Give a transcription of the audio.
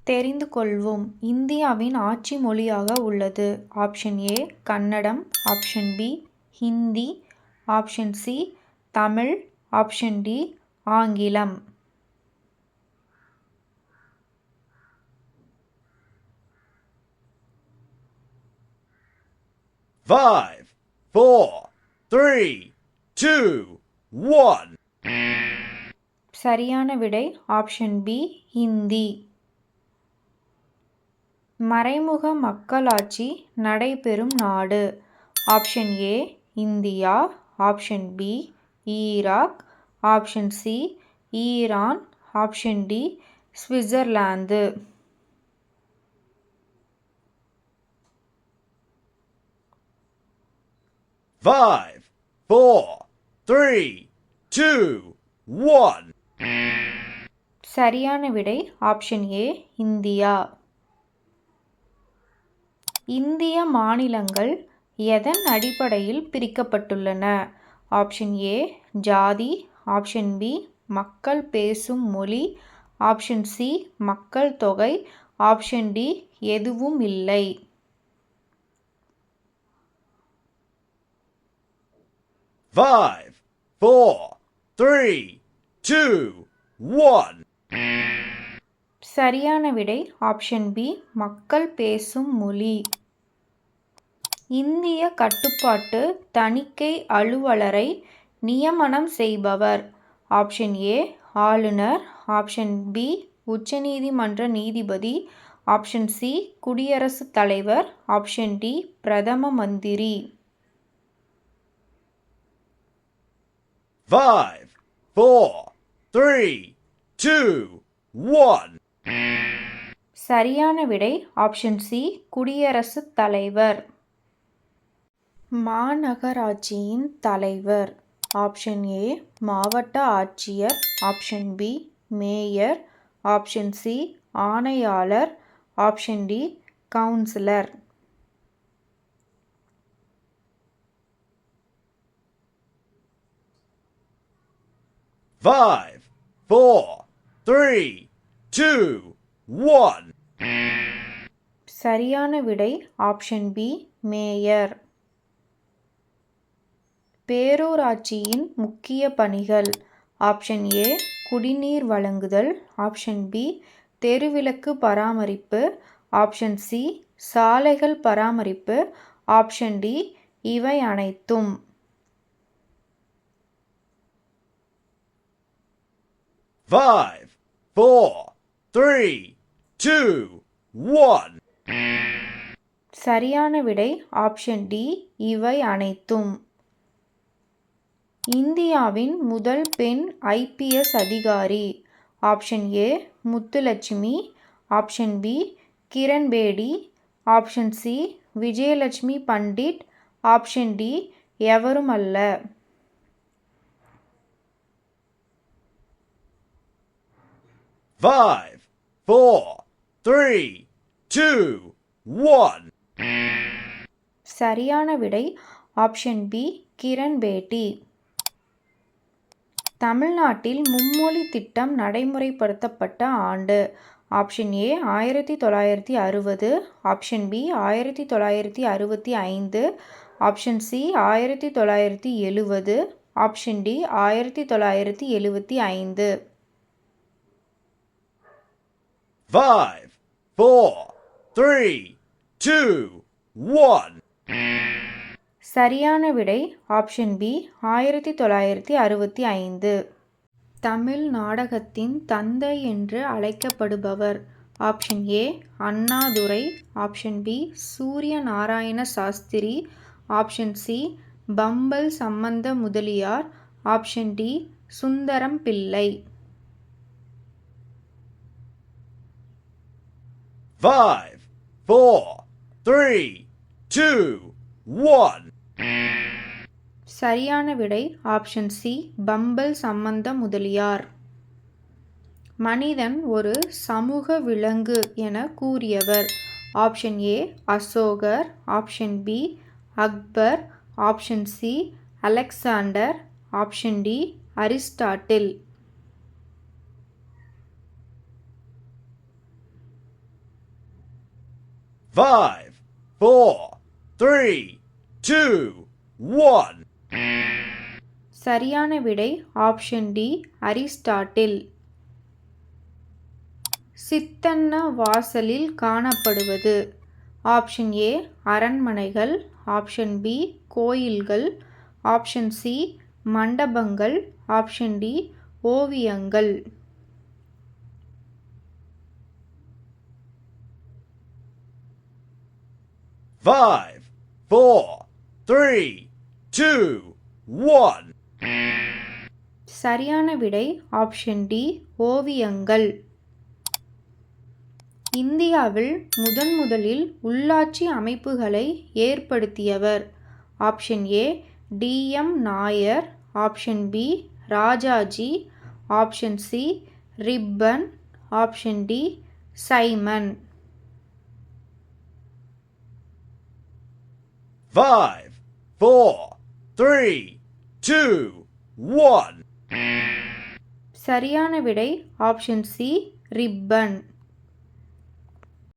தெரிந்து கொள்வோம். இந்தியாவின் ஆட்சி மொழியாக உள்ளது. ஆப்ஷன் ஏ கன்னடம், option B Hindi, option C Tamil, option D ஆங்கிலம். Five, four, three, two, one. சரியான விடை ஆப்ஷன் பி ஹிந்தி. மறைமுக மக்களாட்சி நடைபெறும் நாடு. Option A India, option B Iraq, option C Iran, option D Switzerland. Five, four, three, two, one. சரியான விடை ஆப்ஷன் ஏ இந்தியா. இந்திய மாநிலங்கள் எதன் அடிப்படையில் பிரிக்கப்பட்டுள்ளன? ஆப்ஷன் ஏ ஜாதி, ஆப்ஷன் பி மக்கள் பேசும் மொழி, ஆப்ஷன் சி மக்கள் தொகை, ஆப்ஷன் டி எதுவும் இல்லை. Five, four, three, two, one. சரியான விடை ஆப்ஷன் பி மக்கள் பேசும் மொழி. இந்திய கட்டுப்பாட்டு தணிக்கை அலுவலரை நியமனம் செய்பவர். ஆப்ஷன் ஏ ஆளுநர், ஆப்ஷன் பி உச்சநீதிமன்ற நீதிபதி, ஆப்ஷன் சி குடியரசுத் தலைவர், ஆப்ஷன் டி பிரதம மந்திரி. Five, four, three, two, one. சரியான விடை ஆப்ஷன் சி குடியரசுத் தலைவர். மாநகராட்சியின் தலைவர். ஆப்ஷன் ஏ மாவட்ட ஆட்சியர், option B mayor, option C ஆணையாளர், option D councillor. Five, four, three, two, one. சரியான விடை ஆப்ஷன் பி மேயர். பேரூராட்சியின் முக்கிய பணிகள். ஆப்ஷன் ஏ குடிநீர் வழங்குதல், ஆப்ஷன் பி தெருவிளக்கு பராமரிப்பு, ஆப்ஷன் சி சாலைகள் பராமரிப்பு, ஆப்ஷன் டி இவை அனைத்தும். Five, four, three, two, one. சரியான விடை ஆப்ஷன் டி இவை அனைத்தும். இந்தியாவின் முதல் பெண் IPS அதிகாரி. Option A Muthulakshmi, option B Kiran Bedi, option C Vijayalakshmi Pandit, option D எவரும் அல்ல. Five, four, three, two, one. சரியான விடை ஆப்ஷன் பி கிரண் பேடி. தமிழ்நாட்டில் மும்மொழி திட்டம் நடைமுறைப்படுத்தப்பட்ட ஆண்டு. Option A 1960, option B 1965, option C 1970, option D 1975. Five, four, three, two, one. சரியான விடை ஆப்ஷன் பி 1965. தமிழ் நாடகத்தின் தந்தை என்று அழைக்கப்படுபவர். Option A Annadurai, option B Suriya Narayana Sastri, option C Pammal Sambandha Mudaliar, option D Sundaram Pillai. Five, four, three, two, one. சரியான விடை ஆப்ஷன் சி பம்பல் சம்பந்த முதலியார். மனிதன் ஒரு சமூக விலங்கு என கூறியவர். ஆப்ஷன் ஏ அசோகர், option B Akbar, option C Alexander, option D Aristotle. 5, 4, 3, 2, 1. சரியான விடை ஆப்ஷன் டி அரிஸ்டாட்டில். சித்தன்ன வாசலில் காணப்படுவது. ஆப்ஷன் ஏ அரண்மனைகள், ஆப்ஷன் பி கோயில்கள், ஆப்ஷன் சி மண்டபங்கள், ஆப்ஷன் டி ஓவியங்கள். 5, 4, 3, 2, 1. சரியான விடை ஆப்ஷன் டி ஓவியங்கள். இந்தியாவில் முதலில் உள்ளாட்சி அமைப்புகளை ஏற்படுத்தியவர். Option A T M. Nair, option B Rajaji, option C Ripon, option D Simon. 5, 4, 3, 2, 1. சரியான விடை ஆப்ஷன் சி ரிப்பன்.